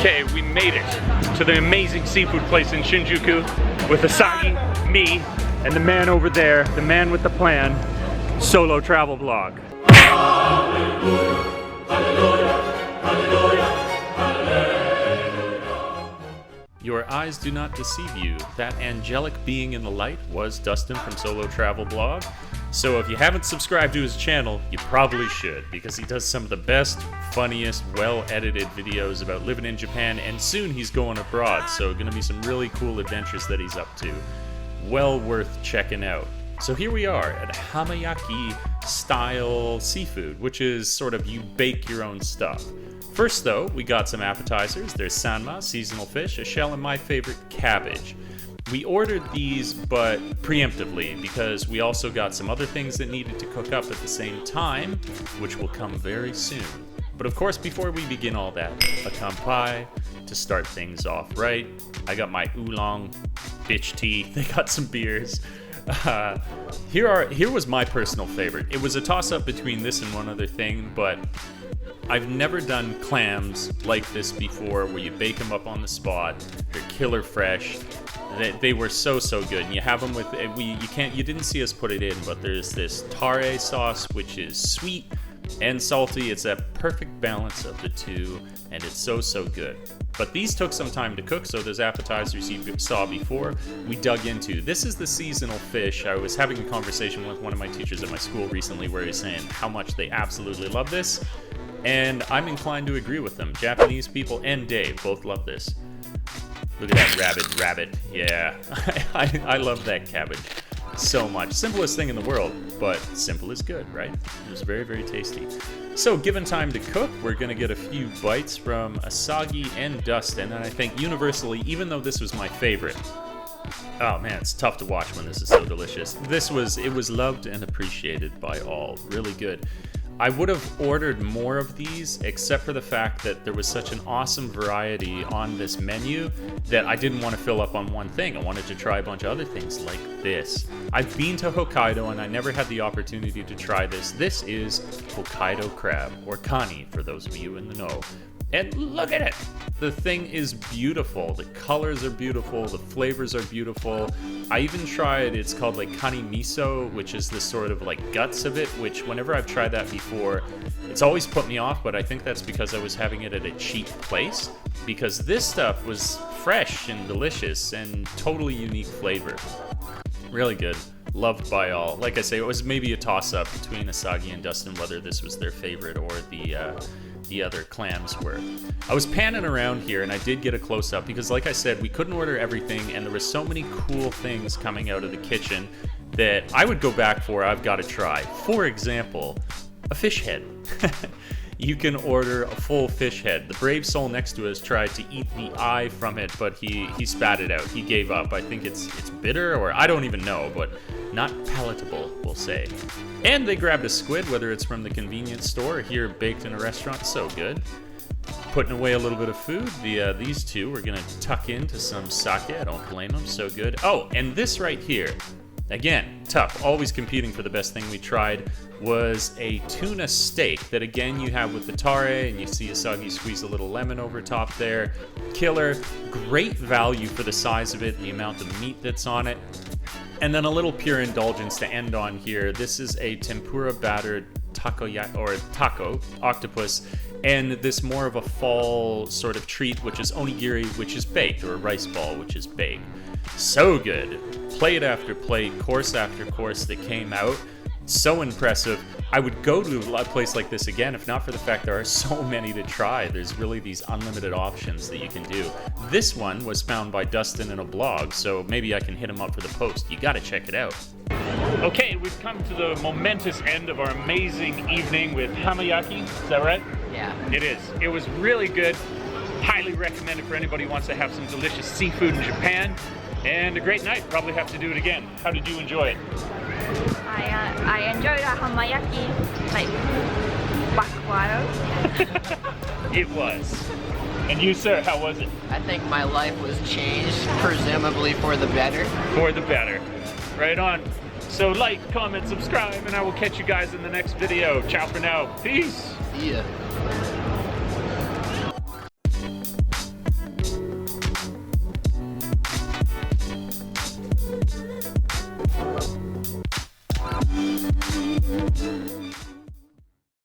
Okay, we made it to the amazing seafood place in Shinjuku with Asagi, me, and the man over there, the man with the plan, Solotravelblog. Your eyes do not deceive you. That angelic being in the light was Dustin from Solotravelblog. So if you haven't subscribed to his channel, you probably should, because he does some of the best, funniest, well-edited videos about living in Japan, and soon he's going abroad, so gonna be some really cool adventures that he's up to. Well worth checking out. So here we are at Hamachi style seafood, which is sort of you bake your own stuff. First though, we got some appetizers. There's sanma, seasonal fish, a shell, and my favorite, cabbage. We ordered these, but preemptively, because we also got some other things that needed to cook up at the same time, which will come very soon. But of course, before we begin all that, a kanpai to start things off, right? I got my oolong bitch tea. They got some beers. Here was my personal favorite. It was a toss-up between this and one other thing, but I've never done clams like this before, where you bake them up on the spot. They're killer fresh. They were so good. And you have them with you didn't see us put it in, but there's this tare sauce, which is sweet and salty. It's a perfect balance of the two, and it's so good. But these took some time to cook, so those appetizers you saw before, we dug into. This is the seasonal fish. I was having a conversation with one of my teachers at my school recently where he's saying how much they absolutely love this, and I'm inclined to agree with them. Japanese people and Dave both love this. Look at that rabbit. Yeah, I love that cabbage so much. Simplest thing in the world, but simple is good, right? It was very tasty. So given time to cook, we're gonna get a few bites from Asagi and Dustin, and I think universally, even though this was my favorite, oh man, it's tough to watch when this is so delicious. It was loved and appreciated by all. Really good. I would have ordered more of these, except for the fact that there was such an awesome variety on this menu that I didn't want to fill up on one thing. I wanted to try a bunch of other things like this. I've been to Hokkaido and I never had the opportunity to try this. This is Hokkaido Crab, or kani for those of you in the know. And look at it! The thing is beautiful. The colors are beautiful. The flavors are beautiful. I even tried, it's called like kani miso, which is the sort of like guts of it, which whenever I've tried that before, it's always put me off, but I think that's because I was having it at a cheap place, because this stuff was fresh and delicious and totally unique flavor. Really good. Loved by all. Like I say, it was maybe a toss-up between Asagi and Dustin whether this was their favorite or the other clams were. I was panning around here and I did get a close-up because, like I said, we couldn't order everything and there were so many cool things coming out of the kitchen that I would go back for. I've got to try. For example, a fish head. You can order a full fish head. The brave soul next to us tried to eat the eye from it, but he spat it out. He gave up. I think it's bitter, or I don't even know, but not palatable, we'll say. And they grabbed a squid, whether it's from the convenience store or here baked in a restaurant. So good. Putting away a little bit of food. These two we're gonna tuck into some sake. I don't blame them. So good. Oh, and this right here. Again, tough, always competing for the best thing we tried, was a tuna steak that again you have with the tare, and you see Asagi squeeze a little lemon over top there. Killer, great value for the size of it and the amount of meat that's on it. And then a little pure indulgence to end on here. This is a tempura battered taco octopus, and this more of a fall sort of treat, which is onigiri, which is baked, or a rice ball, which is baked. So good. Plate after plate, course after course that came out. So impressive. I would go to a place like this again if not for the fact there are so many to try. There's really these unlimited options that you can do. This one was found by Dustin in a blog, so maybe I can hit him up for the post. You gotta check it out. Okay, we've come to the momentous end of our amazing evening with Hamachi. Is that right? Yeah. It is. It was really good. Highly recommended for anybody who wants to have some delicious seafood in Japan. And a great night. Probably have to do it again. How did you enjoy it? I enjoyed the Hamachi like backwater. It was. And you, sir, how was it? I think my life was changed, presumably for the better. For the better. Right on. So like, comment, subscribe, and I will catch you guys in the next video. Ciao for now. Peace. See ya.